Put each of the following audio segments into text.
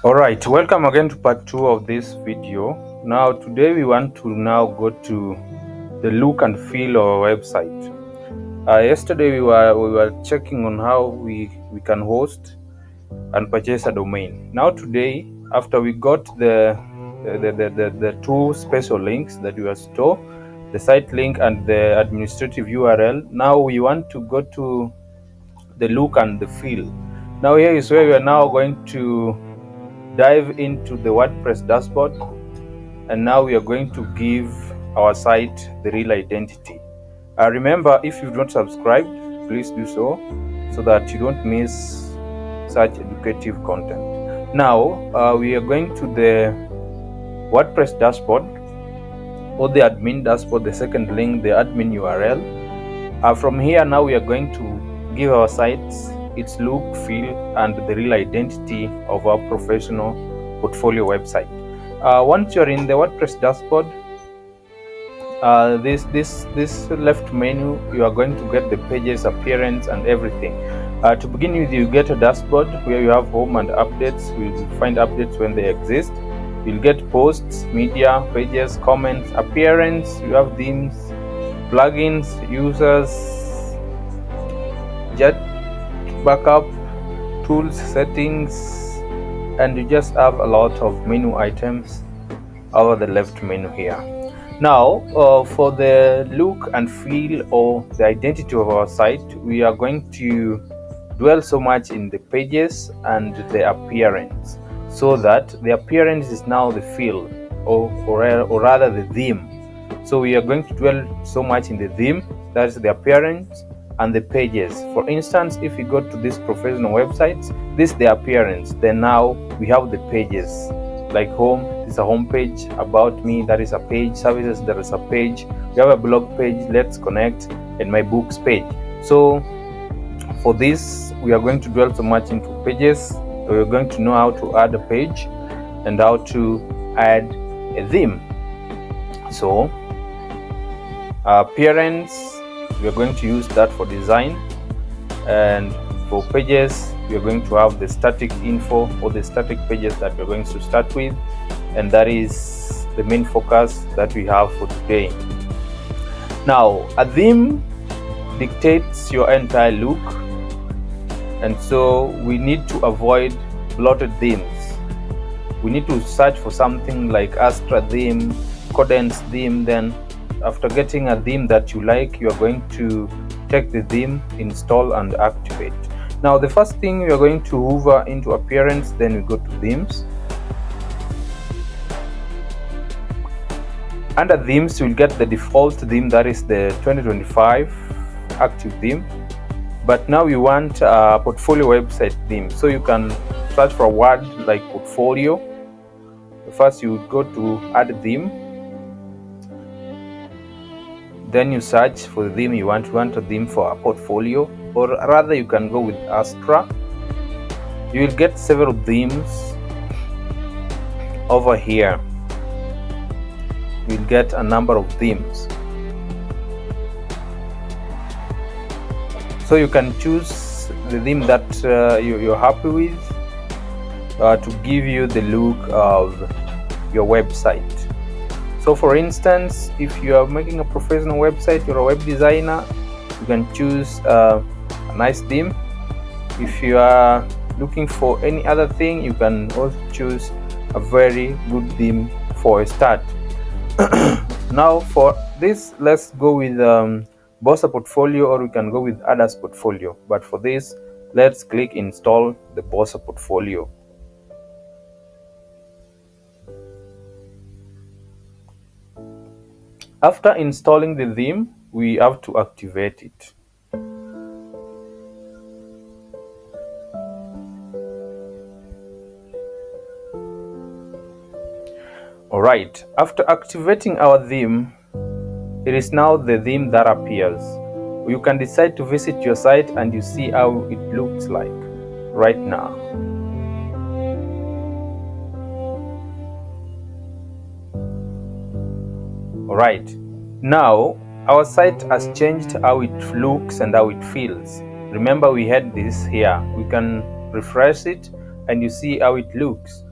Alright, welcome again to part 2 of this video. Now today we want to go to the look and feel of our website. Yesterday we were checking on how we can host and purchase a domain. Now today, after we got the two special links that we will store, the site link and the administrative URL, now we want to go to the look and the feel. Now here is where we are now going to dive into the WordPress dashboard, and now we are going to give our site the real identity. Remember, if you've not subscribed, please do so that you don't miss such educative content. Now we are going to the WordPress dashboard or the admin dashboard, the second link, the admin URL. From here, now we are going to give our sites its look, feel, and the real identity of our professional portfolio website. Once you're in the WordPress dashboard, this left menu, you are going to get the pages, appearance, and everything. To begin with, you get a dashboard where you have home and updates. You'll find updates when they exist. You'll get posts, media, pages, comments, appearance. You have themes, plugins, users, jet backup, tools, settings, and you just have a lot of menu items over the left menu here. Now for the look and feel or the identity of our site, we are going to dwell so much in the pages and the appearance, so that the appearance is now the feel or rather the theme. So we are going to dwell so much in the theme, that is the appearance, and the pages. For instance, if you go to these professional websites, this is the appearance. Then now we have the pages, like home, this is a home page. About me, that is a page. Services, there is a page. We have a blog page, let's connect, and my books page. So for this, we are going to dwell so much into pages. We're going to know how to add a page and how to add a theme. So appearance, we are going to use that for design, and for pages we are going to have the static info or the static pages that we're going to start with, and that is the main focus that we have for today. Now a theme dictates your entire look, and so we need to avoid bloated themes. We need to search for something like Astra theme, Cadence theme. Then after getting a theme that you like, you are going to take the theme, install, and activate. Now the first thing, we are going to hover into appearance, then we go to themes. Under themes, you'll get the default theme, that is the 2025 active theme. But now you want a portfolio website theme, so you can search for a word like portfolio. First you go to add theme, then you search for the theme you want. You want a theme for a portfolio, or rather you can go with Astra. You will get several themes over here. You'll get a number of themes, so you can choose the theme that you're happy with to give you the look of your website. So for instance, if you are making a professional website, you're a web designer, you can choose a nice theme. If you are looking for any other thing, you can also choose a very good theme for a start. Now for this, let's go with Bossa Portfolio, or we can go with others Portfolio. But for this, let's click install the Bossa Portfolio. After installing the theme, we have to activate it. Alright, after activating our theme, it is now the theme that appears. You can decide to visit your site and you see how it looks like right now. Alright, now our site has changed how it looks and how it feels. Remember, we had this here. We can refresh it and you see how it looks.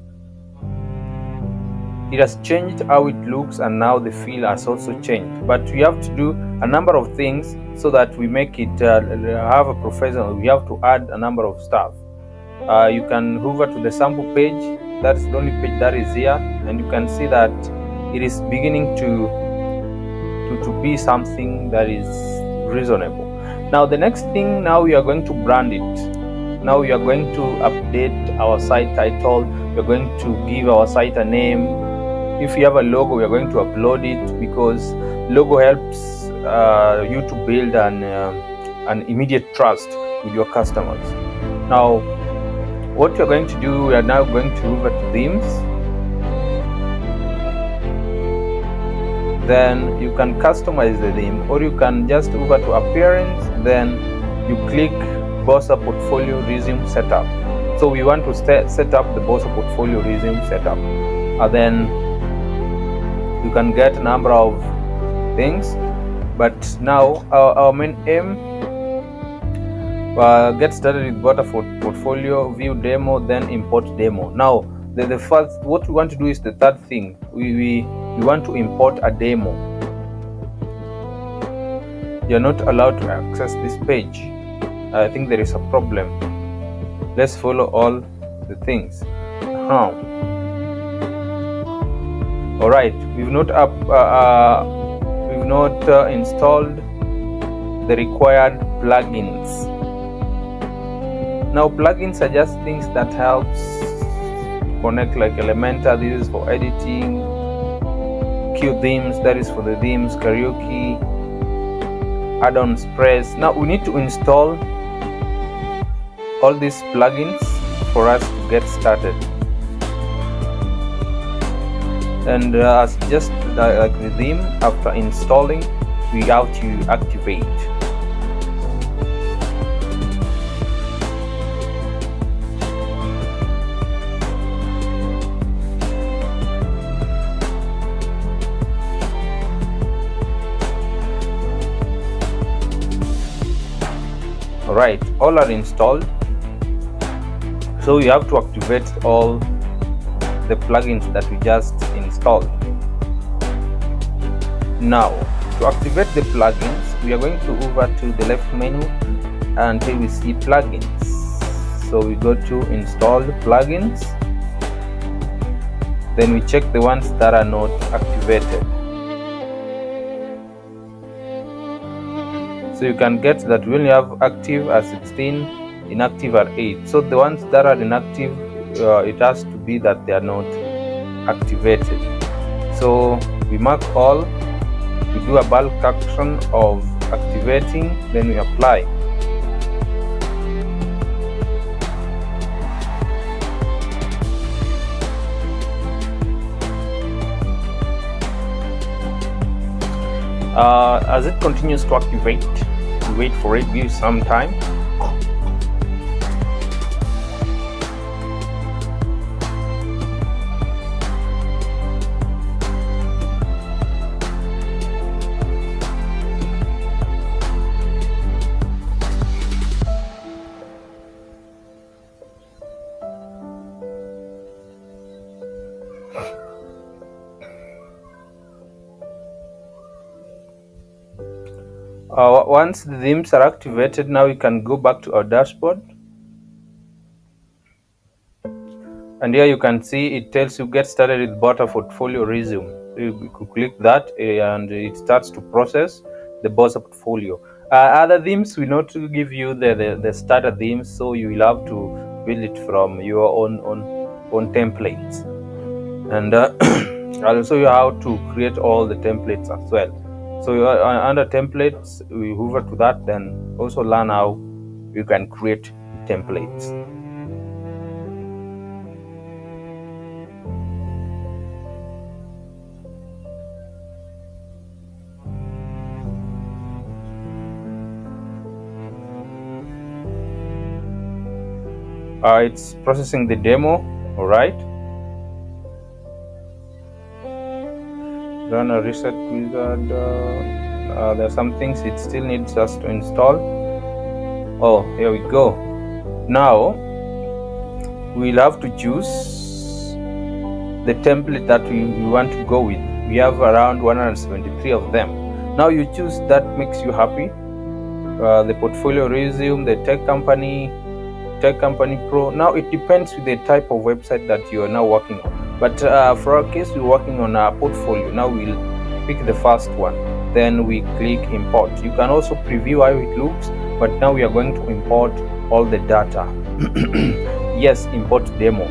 it has changed how it looks, and now the feel has also changed. But we have to do a number of things so that we make it have a professional. We have to add a number of stuff. You can hover to the sample page. That's the only page that is here, and you can see that it is beginning to be something that is reasonable. Now the next thing, now we are going to brand it. Now we are going to update our site title. We are going to give our site a name. If you have a logo, we are going to upload it, because logo helps you to build an immediate trust with your customers. Now what we are going to do, we are now going to move to themes. Then you can customize the theme, or you can just move to appearance. Then you click Bossa Portfolio Resume Setup. So we want to set up the Bossa Portfolio Resume Setup, and then you can get a number of things. But now our main aim, get started with Bossa Portfolio, view demo, then import demo. Now the first, what we want to do is the third thing. We want to import a demo. You're not allowed to access this page. I think there is a problem. Let's follow all the things. All right, we've not installed the required plugins. Now plugins are just things that helps connect, like Elementor. This is for editing. Q themes, that is for the themes. Karaoke, add-on Press. Now we need to install all these plugins for us to get started. And just like the theme, after installing, we have to activate. Alright, all are installed. So you have to activate all the plugins that we just installed. Now to activate the plugins, we are going to over to the left menu until we see plugins. So we go to install plugins, then we check the ones that are not activated. So you can get that we only have active as 16, inactive are 8. So the ones that are inactive, it has to be that they are not activated. So we mark all, we do a bulk action of activating, then we apply. As it continues to activate, we wait for it, give some time. Once the themes are activated, now we can go back to our dashboard, and here you can see it tells you get started with Bossa Portfolio Resume. You click that and it starts to process the Bossa Portfolio. Other themes will not give you the starter themes, so you will have to build it from your own templates. And I'll show you how to create all the templates as well. So under templates, we hover to that, then also learn how you can create templates. It's processing the demo. All right. Run a reset wizard. There are some things it still needs us to install. Oh, here we go. Now we'll have to choose the template that we want to go with. We have around 173 of them. Now you choose that makes you happy. The portfolio resume, the tech company pro. Now it depends with the type of website that you are now working on, but for our case, we're working on a portfolio. Now we'll pick the first one, then we click import. You can also preview how it looks, but now we are going to import all the data. Yes, import demo.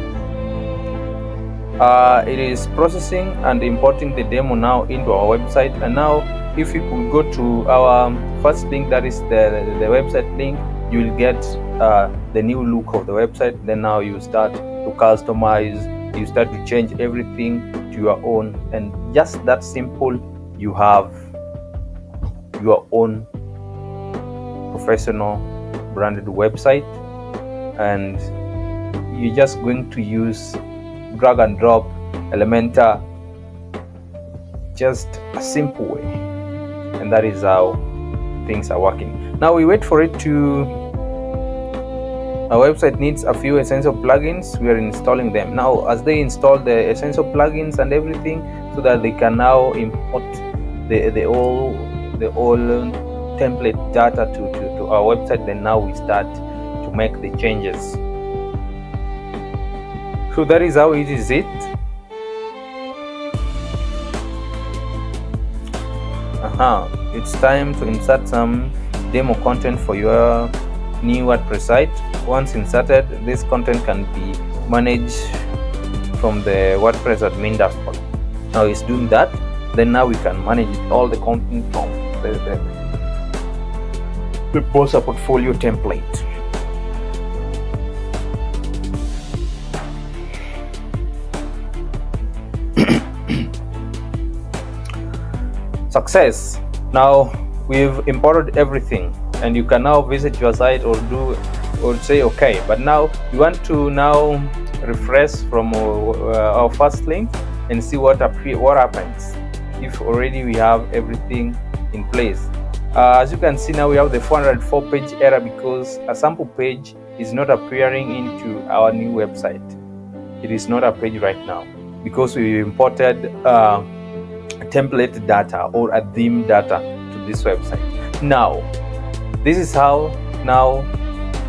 It is processing and importing the demo now into our website. And now if you could go to our first link, that is the website link, you will get the new look of the website. Then now you start to customize, you start to change everything to your own, and just that simple, you have your own professional branded website. And you're just going to use drag and drop Elementor, just a simple way, and that is how things are working. Now we wait for it to, our website needs a few essential plugins. We are installing them now. As they install the essential plugins and everything, so that they can now import the all template data to our website, then now we start to make the changes. So that is how it is. It's time to insert some demo content for your new WordPress site. Once inserted, this content can be managed from the WordPress admin dashboard. Now it's doing that. Then now we can manage all the content from the poster portfolio template. Success. Now we've imported everything, and you can now visit your site or say okay. But now you want to now refresh from our first link and see what happens if already we have everything in place. As you can see, now we have the 404 page error because a sample page is not appearing into our new website. It is not a page right now because we imported template data or a theme data to this website. Now this is how now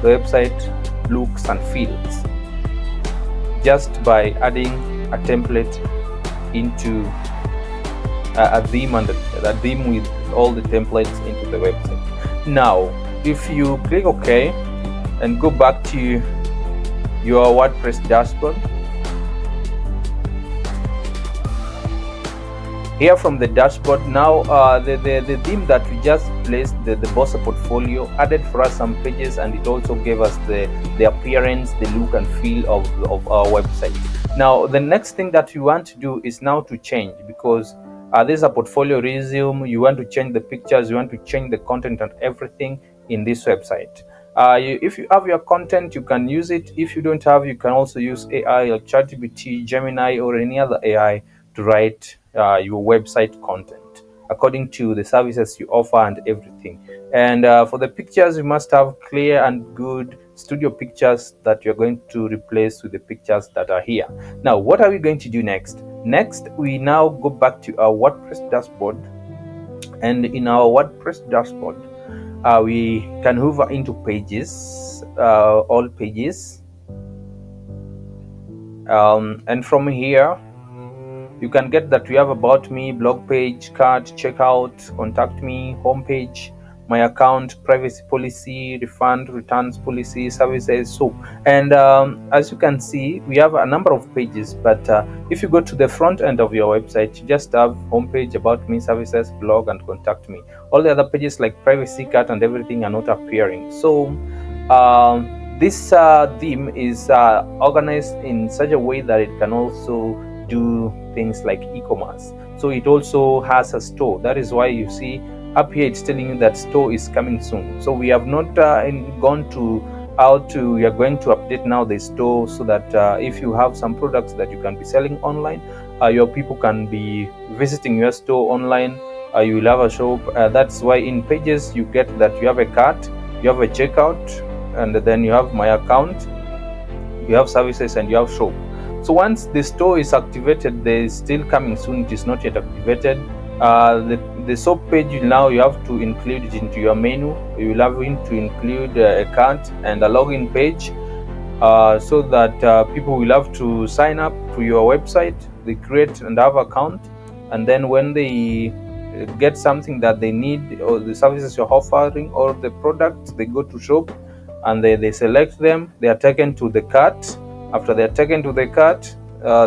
the website looks and feels, just by adding a template into a theme, and a theme with all the templates into the website. Now if you click OK and go back to your WordPress dashboard, here from the dashboard, now the theme that we just placed, the Bossa portfolio, added for us some pages, and it also gave us the appearance, the look and feel of our website. Now the next thing that you want to do is now to change, because this is a portfolio resume. You want to change the pictures, you want to change the content and everything in this website. If you have your content, you can use it. If you don't have, you can also use AI like ChatGPT, Gemini, or any other AI to write your website content according to the services you offer and everything. And for the pictures, you must have clear and good studio pictures that you're going to replace with the pictures that are here. Now what are we going to do next? We now go back to our WordPress dashboard, and in our WordPress dashboard we can hover into pages, all pages, and from here you can get that we have about me, blog page, cart, checkout, contact me, homepage, my account, privacy policy, refund, returns policy, services. So, and as you can see, we have a number of pages, but if you go to the front end of your website, you just have homepage, about me, services, blog, and contact me. All the other pages like privacy, cart, and everything are not appearing. So this theme is organized in such a way that it can also do things like e-commerce. So it also has a store. That is why you see up here it's telling you that store is coming soon. So we have not gone to how to, we are going to update now the store, so that if you have some products that you can be selling online, your people can be visiting your store online. You will have a shop. That's why in pages you get that you have a cart, you have a checkout, and then you have my account, you have services, and you have shop. So once the store is activated, there is still coming soon, it is not yet activated. The shop page, now you have to include it into your menu. You will have to include a account and a login page, so that people will have to sign up to your website. They create and have account, and then when they get something that they need, or the services you're offering or the products, they go to shop and they select them. They are taken to the cart. After they are taken to the cart,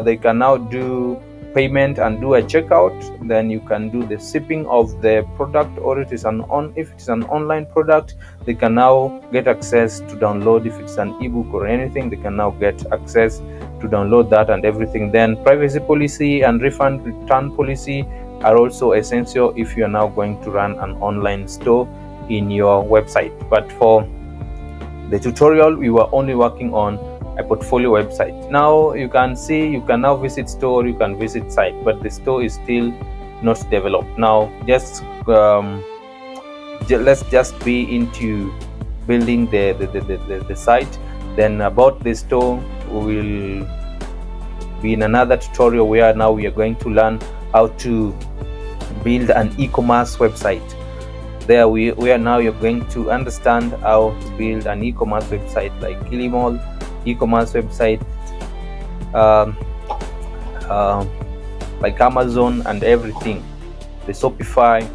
they can now do payment and do a checkout. Then you can do the shipping of the product, or if it is an online product, they can now get access to download. If it's an ebook or anything, they can now get access to download that and everything. Then privacy policy and refund return policy are also essential if you are now going to run an online store in your website. But for the tutorial, we were only working on a portfolio website. Now you can see, you can now visit store, you can visit site, but the store is still not developed. Now let's just be into building the site. Then about the store, we will be in another tutorial where now we are going to learn how to build an e-commerce website. There we are now, you're going to understand how to build an e-commerce website like Elementor e-commerce website, like Amazon and everything, the Shopify.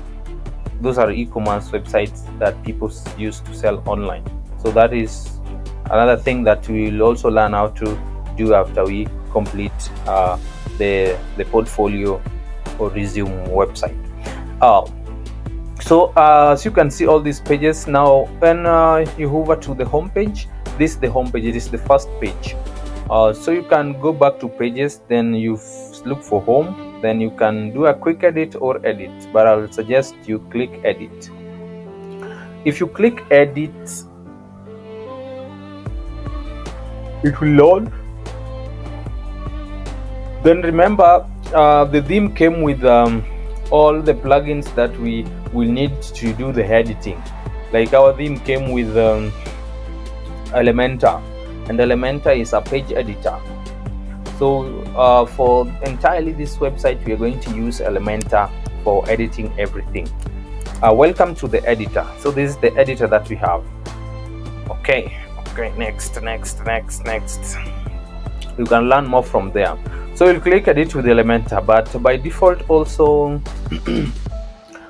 Those are e-commerce websites that people use to sell online. So that is another thing that we will also learn how to do after we complete the portfolio or resume website. So as you can see all these pages now, when you hover to the home page, this is the home page. It is the first page. So you can go back to pages, then you look for home, then you can do a quick edit or edit, but I'll suggest you click edit. If you click edit, it will load. Then remember, the theme came with all the plugins that we will need to do the editing. Like our theme came with Elementor, and Elementor is a page editor. So for entirely this website, we are going to use Elementor for editing everything. Welcome to the editor. So this is the editor that we have. Okay, next. You can learn more from there. So you'll click edit with Elementor, but by default also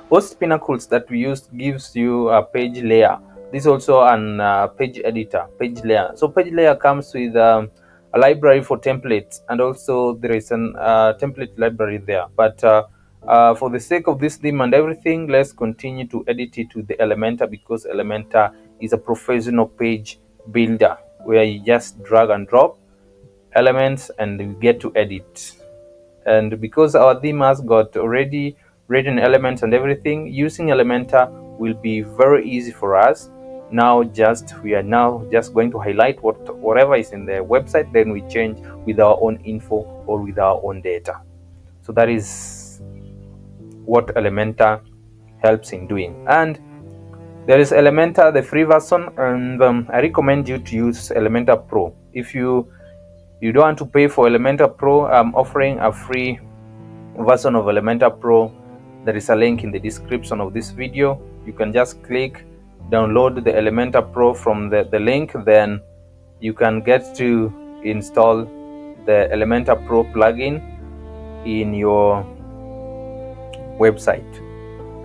Host Pinnacles that we use gives you a page layer. This is also an page editor, page layer. So page layer comes with a library for templates, and also there is an template library there. But for the sake of this theme and everything, let's continue to edit it with the Elementor, because Elementor is a professional page builder where you just drag and drop elements and you get to edit. And because our theme has got already written elements and everything, using Elementor will be very easy for us. Now we are now just going to highlight whatever is in the website, then we change with our own info or with our own data. So that is what Elementor helps in doing. And there is Elementor, the free version, and I recommend you to use Elementor Pro. If you don't want to pay for Elementor Pro, I'm offering a free version of Elementor Pro. There is a link in the description of this video. You can just click download the Elementor Pro from the link, then you can get to install the Elementor Pro plugin in your website.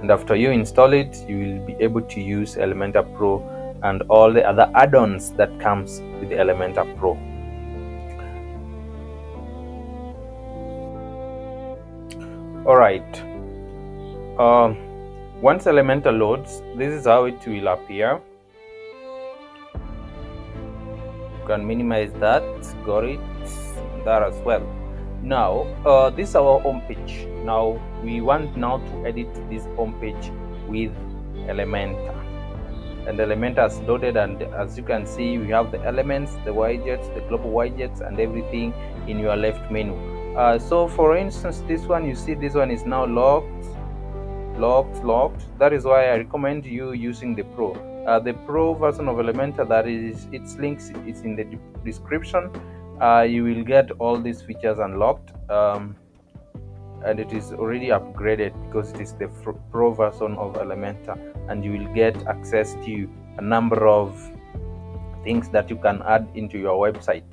And after you install it, you will be able to use Elementor Pro and all the other add-ons that comes with the Elementor Pro. Alright, once Elementor loads, this is how it will appear. You can minimize that, got it, that as well. Now this is our home page. Now we want to edit this home page with Elementor, and Elementor has loaded, and as you can see, we have the elements, the widgets, the global widgets, and everything in your left menu. So for instance, this one, you see this one is now locked. That is why I recommend you using the Pro. The Pro version of Elementor, that is, its links is in the description. you will get all these features unlocked, and it is already upgraded because it is the pro version of Elementor, and you will get access to a number of things that you can add into your website,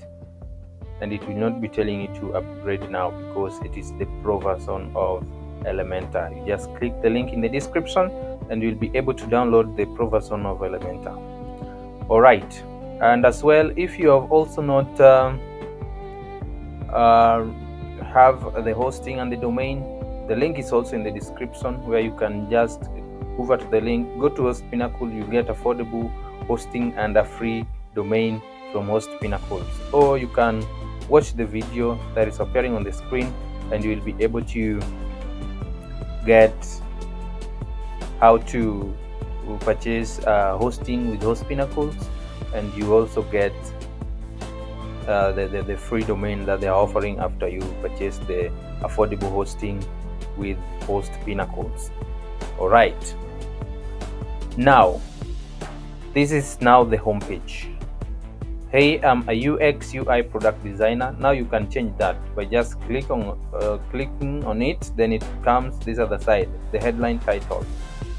and it will not be telling you to upgrade now because it is the pro version of Elementor. You just click the link in the description and you'll be able to download the pro version of Elementor. All right, and as well, if you have also not have the hosting and the domain, the link is also in the description, where you can just over to the link, go to Host Pinnacle, you get affordable hosting and a free domain from Host Pinnacle. Or you can watch the video that is appearing on the screen and you will be able to get how to purchase hosting with Host Pinnacles, and you also get the free domain that they are offering after you purchase the affordable hosting with Host Pinnacles. All right, now this is now the homepage. Hey, I'm a UX UI product designer. Now you can change that by just clicking on it. Then it comes this other side, the headline title.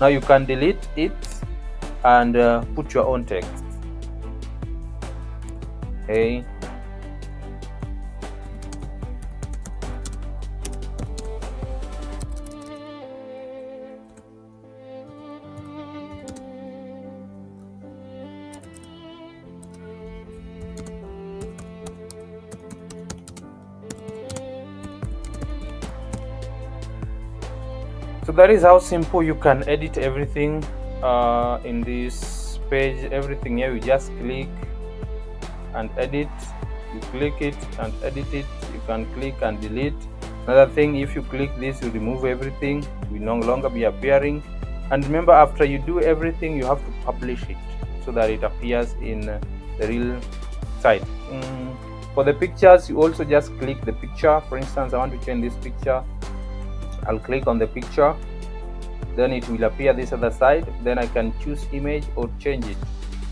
Now you can delete it and put your own text. Hey, so that is how simple you can edit everything in this page. Everything here, you just click and edit. You click it and edit it. You can click and delete. Another thing, if you click this, you remove everything. It will no longer be appearing. And remember, after you do everything, you have to publish it so that it appears in the real site. For the pictures, you also just click the picture. For instance, I want to change this picture. I'll click on the picture, then it will appear this other side. Then I can choose image or change it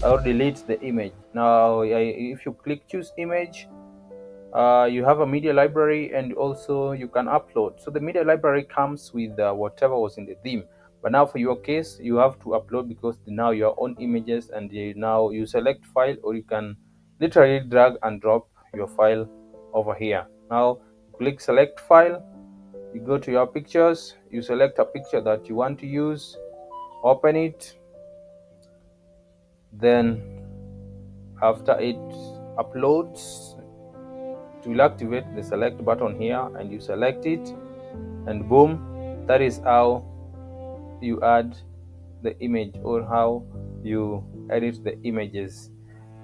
or delete the image. Now if you click choose image, you have a media library, and also you can upload. So the media library comes with whatever was in the theme, but now for your case you have to upload because now your own images, and now you select file, or you can literally drag and drop your file over here. Now click select file, you go to your pictures, you select a picture that you want to use, open it, then after it uploads, it will activate the select button here, and you select it, and boom, that is how you add the image, or how you edit the images.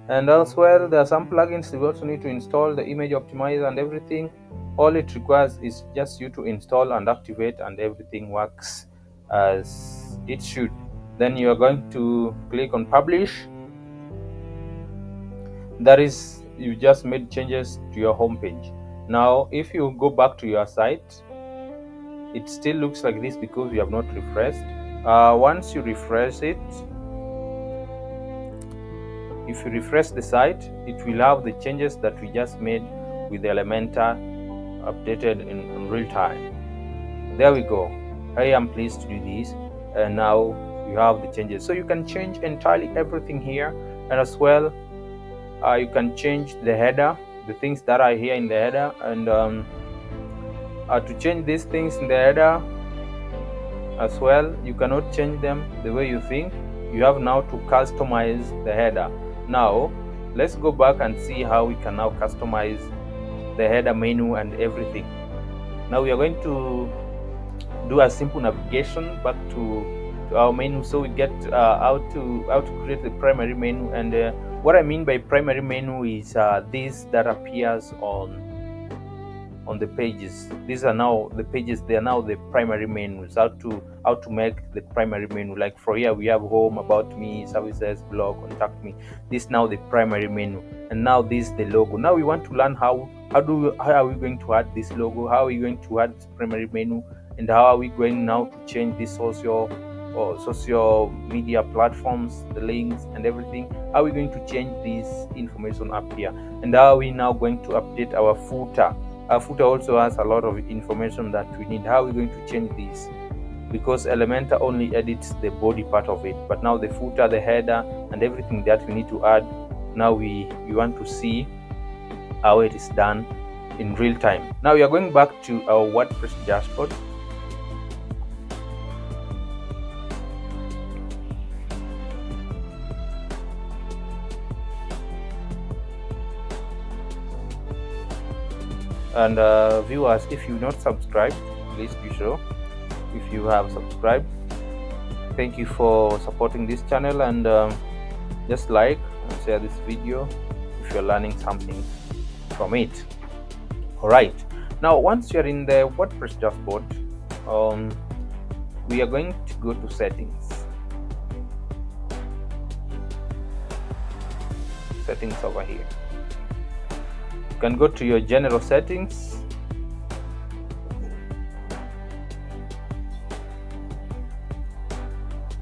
And elsewhere, there are some plugins you also need to install, the image optimizer and everything. All it requires is just you to install and activate, and everything works as it should. Then you are going to click on publish. That is, you just made changes to your homepage. Now if you go back to your site, it still looks like this because you have not refreshed. Once you refresh it, if you refresh the site, it will have the changes that we just made with the Elementor updated in real time. There we go. I am pleased to do this, and now you have the changes. So you can change entirely everything here, and as well you can change the header, the things that are here in the header, and to change these things in the header as well, you cannot change them the way you think. You have now to customize the header. Now let's go back and see how we can now customize the header menu and everything. Now we are going to do a simple navigation back to our menu, so we get how to create the primary menu. And what I mean by primary menu is this that appears on the pages. These are now the pages, they are now the primary menus. How to make the primary menu. Like for here we have home, about me, services, blog, contact me. This is now the primary menu, and now this is the logo. Now we want to learn how are we going to add this logo, how are we going to add this primary menu, and how are we going now to change this social or social media platforms, the links and everything. How are we going to change this information up here? And how are we now going to update our footer? Our footer also has a lot of information that we need. How are we going to change this? Because Elementor only edits the body part of it, but now the footer, the header and everything that we need to add, now we want to see how it is done in real time. Now we are going back to our WordPress dashboard. And viewers, if you're not subscribed, please do so. If you have subscribed, thank you for supporting this channel, and just like and share this video if you're learning something from it. All right, now once you're in the WordPress dashboard, we are going to go to settings over here. You can go to your general settings,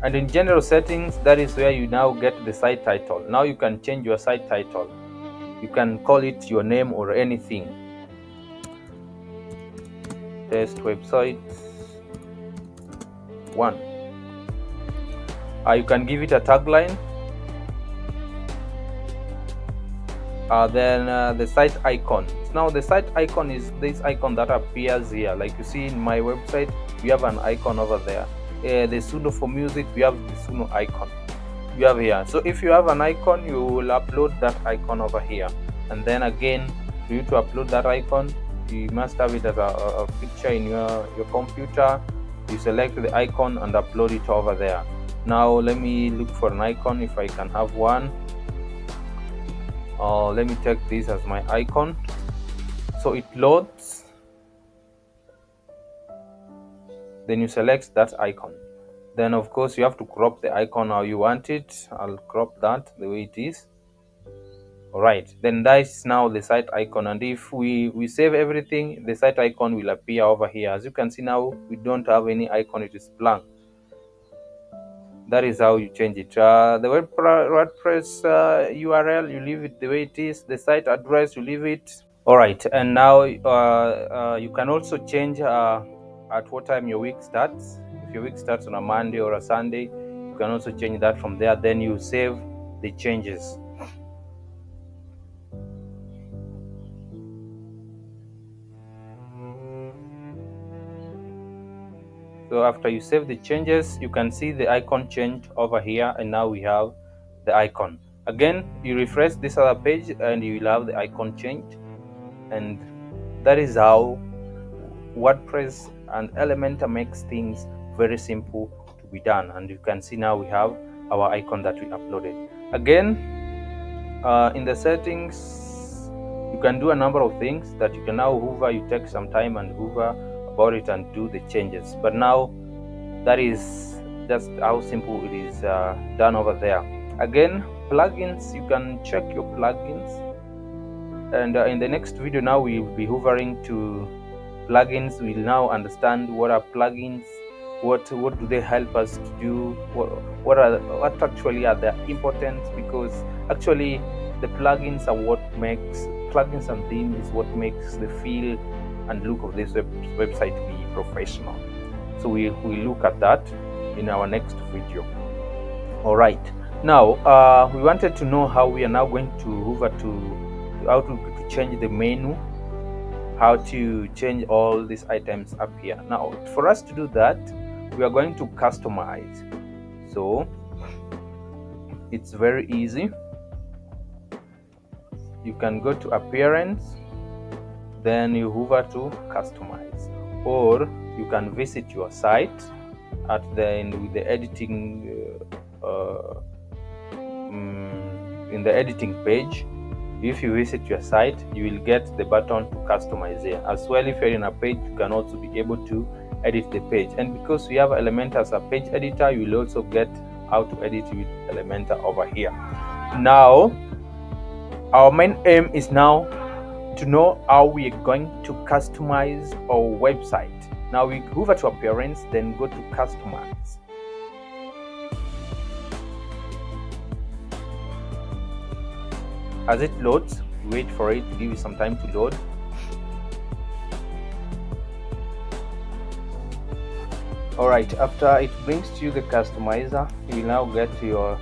and in general settings, that is where you now get the site title. Now you can change your site title. You can call it your name or anything. Test website 1. You can give it a tagline. Then the site icon. Now the site icon is this icon that appears here. Like you see in my website, we have an icon over there. The Suno for music, we have the Suno icon. You have here. So if you have an icon, you will upload that icon over here. And then again, for you to upload that icon, you must have it as a picture in your computer. You select the icon and upload it over there. Now let me look for an icon if I can have one. Let me take this as my icon. So it loads, then you select that icon. Then of course you have to crop the icon how you want it. I'll crop that the way it is. All right, then that is now the site icon, and if we save everything, the site icon will appear over here. As you can see now, we don't have any icon, it is blank. That is how you change it. The WordPress URL, you leave it the way it is. The site address, you leave it. All right, and now you can also change at what time your week starts. If your week starts on a Monday or a Sunday, you can also change that from there. Then you save the changes. So after you save the changes, you can see the icon change over here, and now we have the icon. Again, you refresh this other page and you will have the icon change. And that is how WordPress and Elementor makes things very simple to be done. And you can see now we have our icon that we uploaded. Again, in the settings, you can do a number of things that you can now hover. You take some time and hover about it and do the changes. But now that is just how simple it is done over there. Again, plugins, you can check your plugins, and in the next video now we will be hovering to plugins. We'll now understand what are plugins, what do they help us to do, what actually are their importance, because actually the plugins are what makes plugins and themes is what makes the feel and look of this website be professional. So we look at that in our next video. All right, now we wanted to know how we are now going to hover to how to change the menu, how to change all these items up here. Now for us to do that, we are going to customize. So it's very easy. You can go to appearance, then you hover to customize, or you can visit your site at with the editing in the editing page. If you visit your site, you will get the button to customize here. As well, if you're in a page, you can also be able to edit the page. And because we have Elementor as a page editor, you will also get how to edit with Elementor over here. Now our main aim is now to know how we are going to customize our website. Now we hover to appearance, then go to customize. As it loads, wait for it, give you some time to load. Alright, after it brings to you the customizer, you will now get to your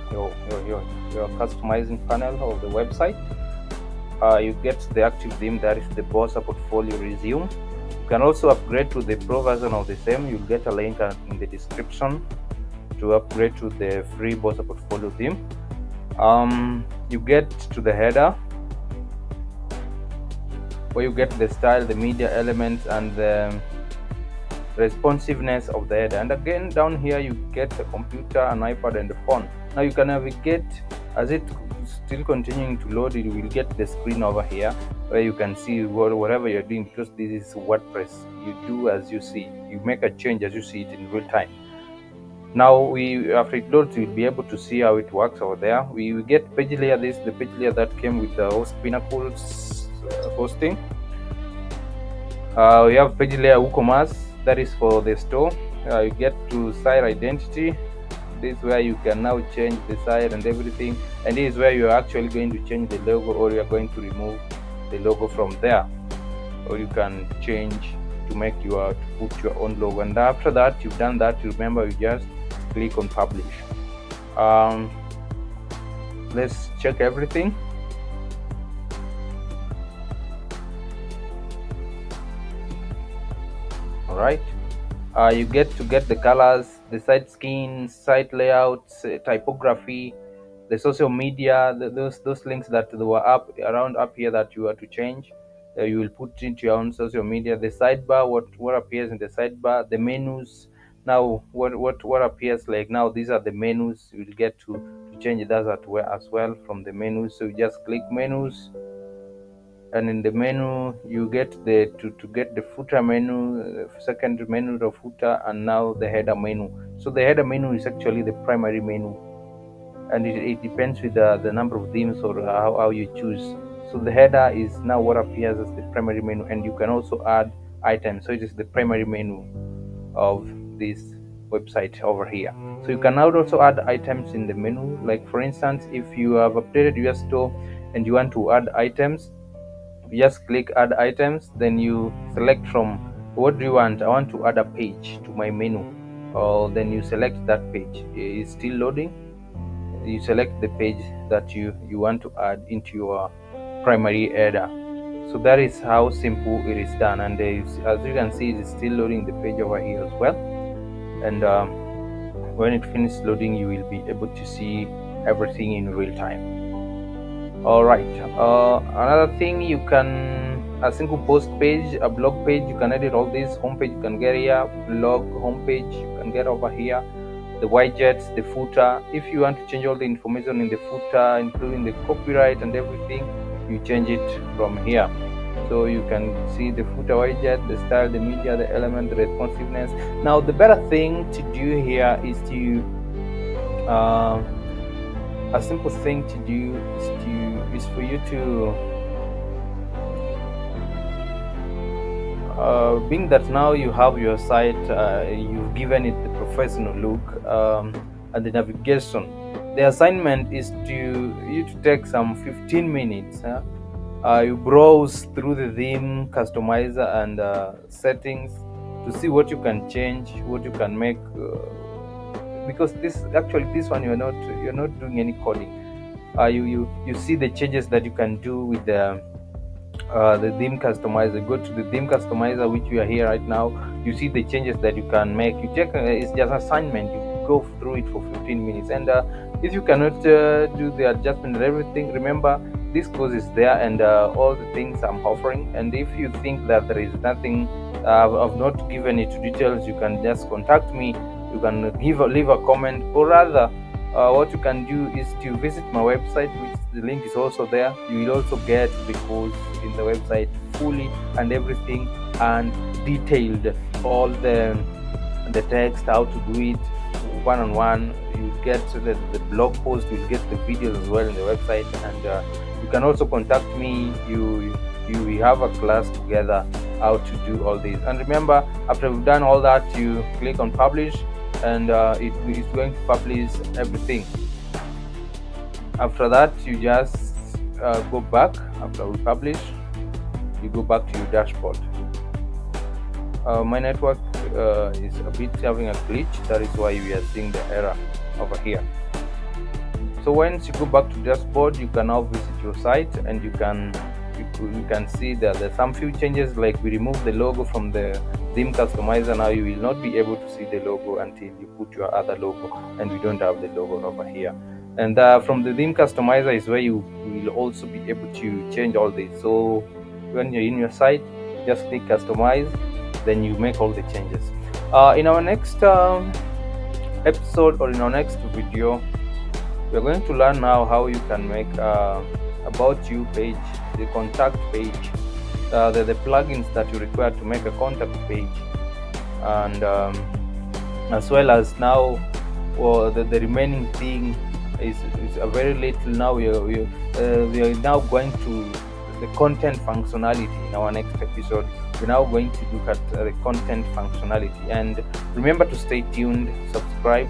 customizing panel of the website. You get the active theme, that is the Bossa portfolio resume. You can also upgrade to the pro version of the same. You'll get a link in the description to upgrade to the free Bossa portfolio theme. You get to the header, where you get the style, the media elements, and the responsiveness of the header. And again, down here you get a computer, an iPad, and a phone. Now you can navigate as it still continuing to load. You will get the screen over here where you can see whatever you're doing, because this is WordPress. You do as you see, you make a change as you see it in real time. Now after it loads, you'll be able to see how it works over there. We get page layer. This is the page layer that came with the host Pinnacle's hosting. We have page layer WooCommerce, that is for the store. You get to site identity. This is where you can now change the site and everything, and this is where you're actually going to change the logo, or you're going to remove the logo from there, or you can change to make to put your own logo. And after that you've done that, remember, you just click on publish. Let's check everything. All right, you get the colors, the site skin, site layouts, typography, the social media, those links that were up here that you are to change. You will put into your own social media. The sidebar, what appears in the sidebar, the menus. Now what appears, like now these are the menus. You will get to change that as well from the menus. So you just click menus, and in the menu you get to get the footer menu, second menu, the footer, and now the header menu. So the header menu is actually the primary menu, and it depends with the number of themes, or how you choose. So the header is now what appears as the primary menu, and you can also add items. So it is the primary menu of this website over here. So you can now also add items in the menu. Like for instance, if you have updated your store and you want to add items, you just click add items, then you select from what do you want. I want to add a page to my menu, or then you select that page. It's still loading. You select the page that you want to add into your primary header. So that is how simple it is done. And as you can see, it is still loading the page over here as well. And when it finishes loading, you will be able to see everything in real time. All right, another thing, you can a single post page, a blog page, you can edit all these. Homepage you can get here, blog homepage you can get over here, the widgets, the footer. If you want to change all the information in the footer, including the copyright and everything, you change it from here. So you can see the footer widget, the style, the media, the element, the responsiveness. Now the better thing to do here is to a simple thing to do is for you to being that now you have your site, you've given it the professional look, and the navigation. The assignment is to take some 15 minutes. You browse through the theme customizer and settings to see what you can change, what you can make, because this one you're not doing any coding. You see the changes that you can do with the theme customizer. Go to the theme customizer, which we are here right now. You see the changes that you can make. You check, it's just assignment. You go through it for 15 minutes, and if you cannot do the adjustment and everything, remember this course is there, and all the things I'm offering. And if you think that there is nothing, I've not given it details, you can just contact me. You can leave a comment, or rather what you can do is to visit my website, which the link is also there. You will also get the course in the website fully and everything, and detailed all the text, how to do it one-on-one. You get the blog post, you'll get the videos as well in the website, and you can also contact me. We have a class together how to do all this. And remember, after we've done all that, you click on publish, and it is going to publish everything. After that, you just go back after we publish. You go back to your dashboard. My network is a bit having a glitch. That is why we are seeing the error over here. So once you go back to dashboard, you can now visit your site, and you can see that there's some few changes, like we remove the logo from the theme customizer. Now you will not be able to see the logo until you put your other logo, and we don't have the logo over here. And from the theme customizer is where you will also be able to change all this. So when you're in your site, just click customize, then you make all the changes. In our next episode, or in our next video, we're going to learn now how you can make about you page, the contact page, the plugins that you require to make a contact page, and as well as now, the remaining thing is a very little. Now we are now going to the content functionality. In our next episode, we're now going to look at the content functionality. And remember to stay tuned, subscribe,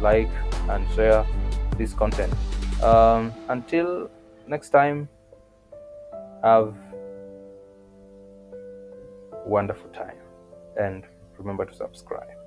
like, and share this content. Until next time, have a wonderful time, and remember to subscribe.